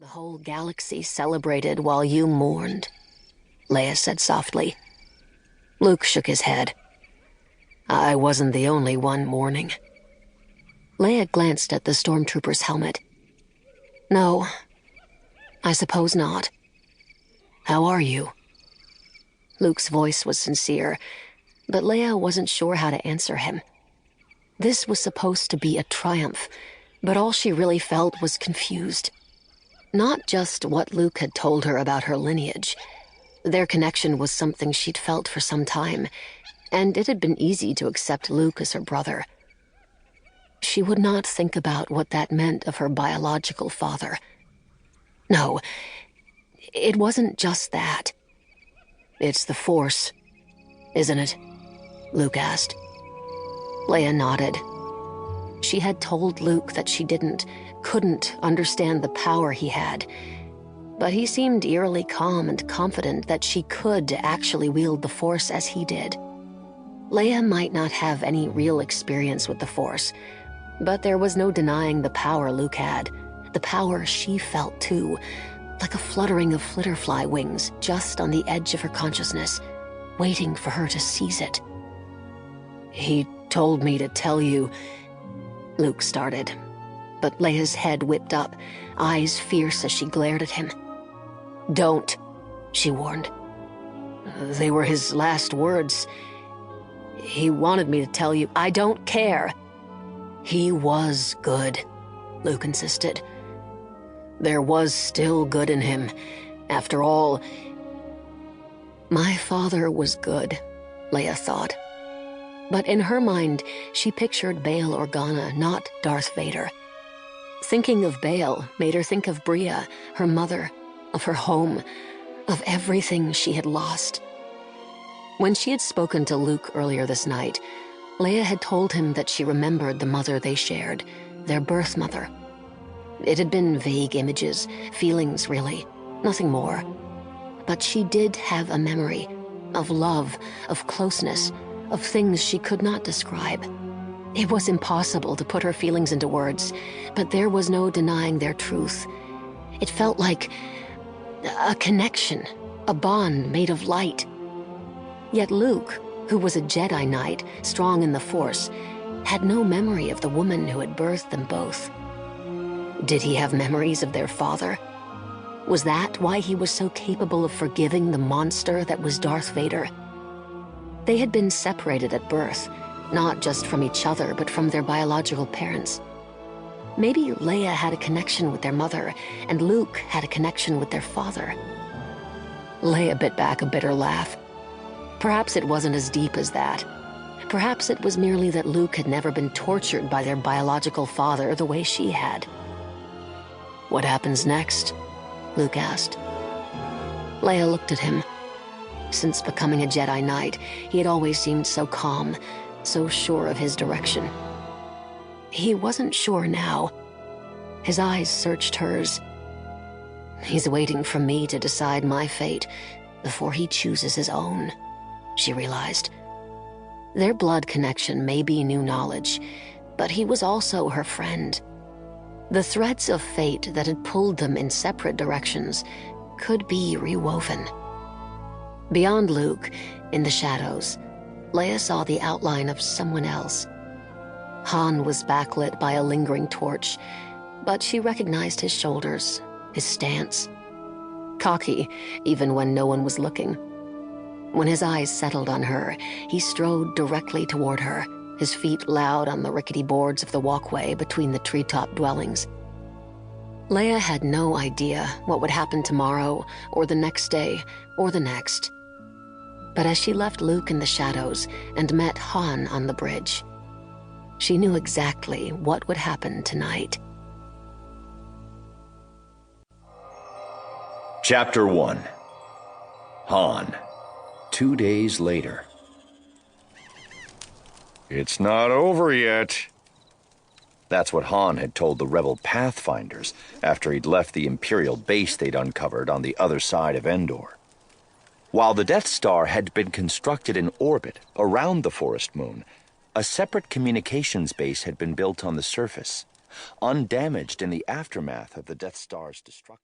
The whole galaxy celebrated while you mourned, Leia said softly. Luke shook his head. I wasn't the only one mourning. Leia glanced at the stormtrooper's helmet. No, I suppose not. How are you? Luke's voice was sincere, but Leia wasn't sure how to answer him. This was supposed to be a triumph, but all she really felt was confused. Not just what Luke had told her about her lineage. Their connection was something she'd felt for some time, and it had been easy to accept Luke as her brother. She would not think about what that meant of her biological father. No, it wasn't just that. It's the Force, isn't it? Luke asked. Leia nodded. She had told Luke that she couldn't understand the power he had, but he seemed eerily calm and confident that she could actually wield the Force as he did. Leia might not have any real experience with the Force, but there was no denying the power Luke had, the power she felt too, like a fluttering of flitterfly wings just on the edge of her consciousness, waiting for her to seize it. He told me to tell you, Luke started, but Leia's head whipped up, eyes fierce as she glared at him. Don't, she warned. They were his last words. He wanted me to tell you, I don't care. He was good, Luke insisted. There was still good in him. After all, my father was good, Leia thought. But in her mind, she pictured Bail Organa, not Darth Vader. Thinking of Bail made her think of Bria, her mother, of her home, of everything she had lost. When she had spoken to Luke earlier this night, Leia had told him that she remembered the mother they shared, their birth mother. It had been vague images, feelings really, nothing more. But she did have a memory of love, of closeness, of things she could not describe. It was impossible to put her feelings into words, but there was no denying their truth. It felt like a connection, a bond made of light. Yet Luke, who was a Jedi Knight, strong in the Force, had no memory of the woman who had birthed them both. Did he have memories of their father? Was that why he was so capable of forgiving the monster that was Darth Vader? They had been separated at birth, not just from each other, but from their biological parents. Maybe Leia had a connection with their mother, and Luke had a connection with their father. Leia bit back a bitter laugh. Perhaps it wasn't as deep as that. Perhaps it was merely that Luke had never been tortured by their biological father the way she had. What happens next? Luke asked. Leia looked at him. Since becoming a Jedi Knight, he had always seemed so calm, so sure of his direction. He wasn't sure now. His eyes searched hers. He's waiting for me to decide my fate before he chooses his own, she realized. Their blood connection may be new knowledge, but he was also her friend. The threads of fate that had pulled them in separate directions could be rewoven. Beyond Luke, in the shadows, Leia saw the outline of someone else. Han was backlit by a lingering torch, but she recognized his shoulders, his stance. Cocky, even when no one was looking. When his eyes settled on her, he strode directly toward her, his feet loud on the rickety boards of the walkway between the treetop dwellings. Leia had no idea what would happen tomorrow, or the next day, or the next. But as she left Luke in the shadows and met Han on the bridge, she knew exactly what would happen tonight. Chapter 1. Han. 2 days later. It's not over yet. That's what Han had told the rebel pathfinders after he'd left the Imperial base they'd uncovered on the other side of Endor. While the Death Star had been constructed in orbit around the forest moon, a separate communications base had been built on the surface, undamaged in the aftermath of the Death Star's destruction.